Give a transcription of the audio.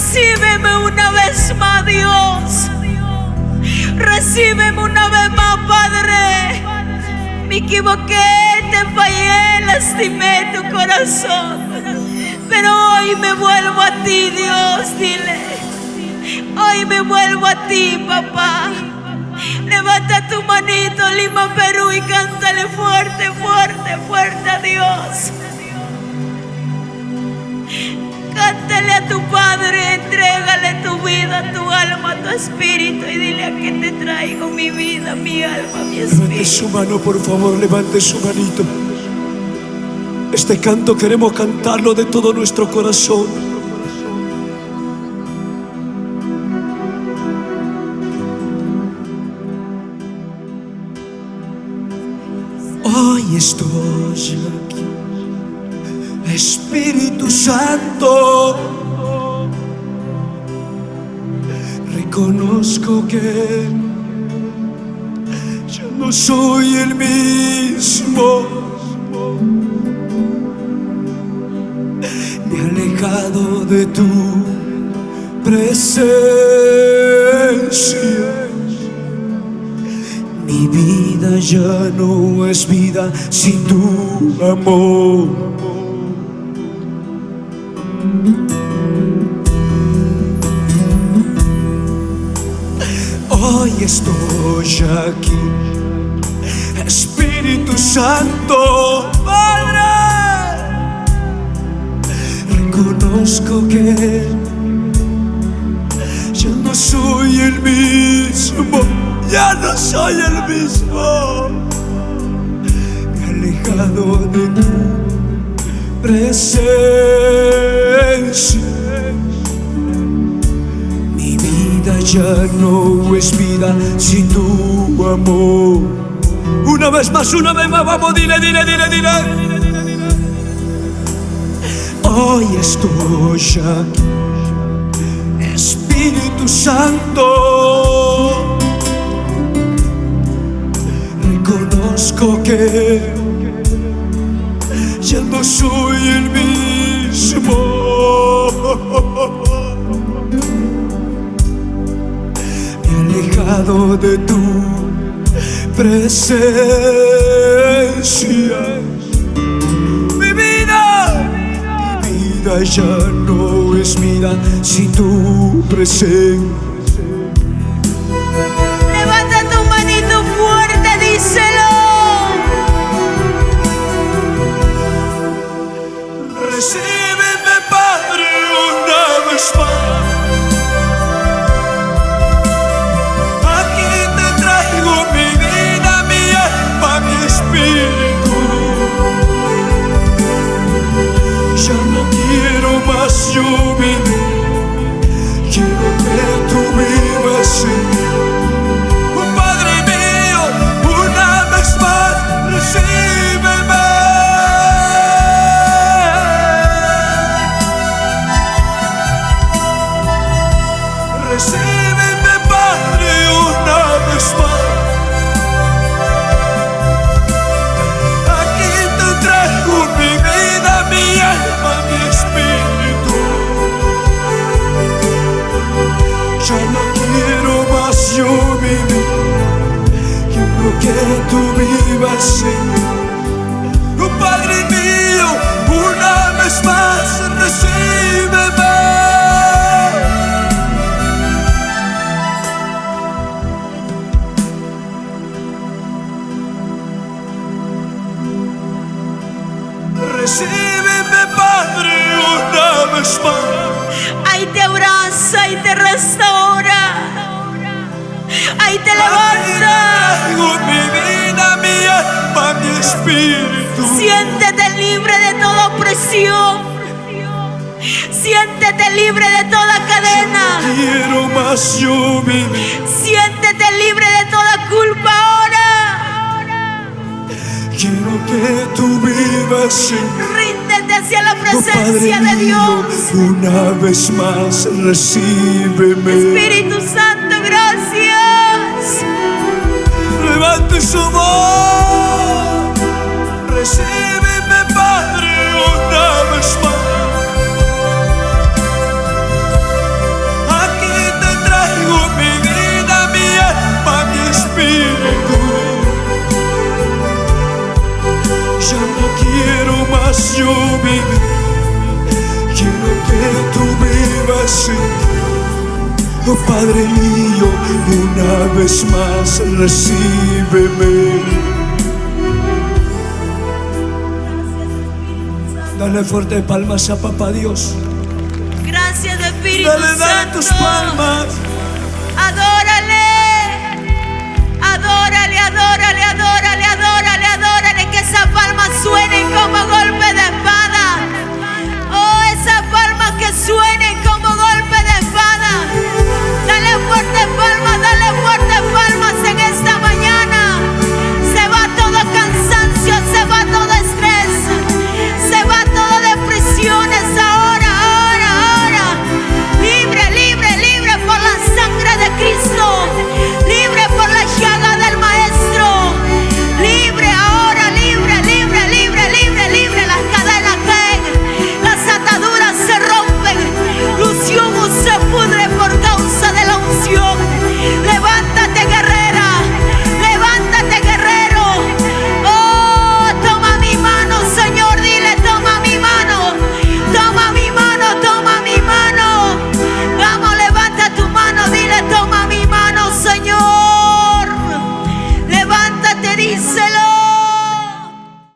Recíbeme una vez más, Dios. Recíbeme una vez más, Padre. Me equivoqué, te fallé, lastimé tu corazón. Pero hoy me vuelvo a ti, Dios, dile. Hoy me vuelvo a ti, papá. Levanta tu manito, Lima, Perú, y cántale fuerte, fuerte, fuerte a Dios. Cántale a tu Padre, entrégale tu vida, tu alma, tu espíritu, y dile: aquí te traigo mi vida, mi alma, mi espíritu. Levante su mano, por favor, levante su manito. Este canto queremos cantarlo de todo nuestro corazón. Hoy estoy aquí, Espíritu Santo. Reconozco que yo no soy el mismo. Me he alejado de tu presencia. Mi vida ya no es vida sin tu amor. Hoy estoy aquí, Espíritu Santo, Padre. Reconozco que yo no soy el mismo, ya no soy el mismo. Me he alejado de tu presencia. Mi vida ya no es vida sin tu amor. Una vez más, vamos, dile, dile, dile, dile. Hoy estoy aquí, Espíritu Santo. Reconozco que ya no soy el mismo. Me he alejado de tu presencia. Mi vida ya no es vida sin tu presencia. Levanta tu manito fuerte, díselo. Recíbeme, Padre, una vez más. Aquí te traigo mi vida, mi alma, mi espíritu. Ya no quiero más yo vivir, quiero que tú vivas en mí. Oh, Padre mío, una vez más, recíbeme. Recíbeme, Padre, una vez más. Aquí te traigo mi vida, mi alma, mi espíritu. Ya no quiero más yo vivir, quiero que tú vivas en mí. Oh, Padre mío, una vez más, recíbeme. Recíbeme, Padre, una vez más. Ahí te abraza y te restaura. Ahí te levanta. Traigo mi vida, mi alma, mi espíritu. Siéntete libre de toda opresión. Siéntete libre de toda cadena. Quiero más yo vivir. Siéntete libre de toda culpa ahora. Quiero que tú vivas en mí. Ríndete hacia la Oh, Padre presencia de mío, Dios. una vez más, recíbeme. Espíritu Santo, gracias. Levante su voz. Recíbeme, Padre, una vez más. tú vivas en mí. Oh Padre mío, una vez más recíbeme. Dale fuerte palmas a Papá Dios. Gracias, Espíritu Dale Santo. tus palmas. Adórale, adórale, adórale, adórale, adórale, adórale. Que esas palmas suenen como golpe de espada. Oh, esas palmas que suenen como golpe de espada. Dale fuerte palmas.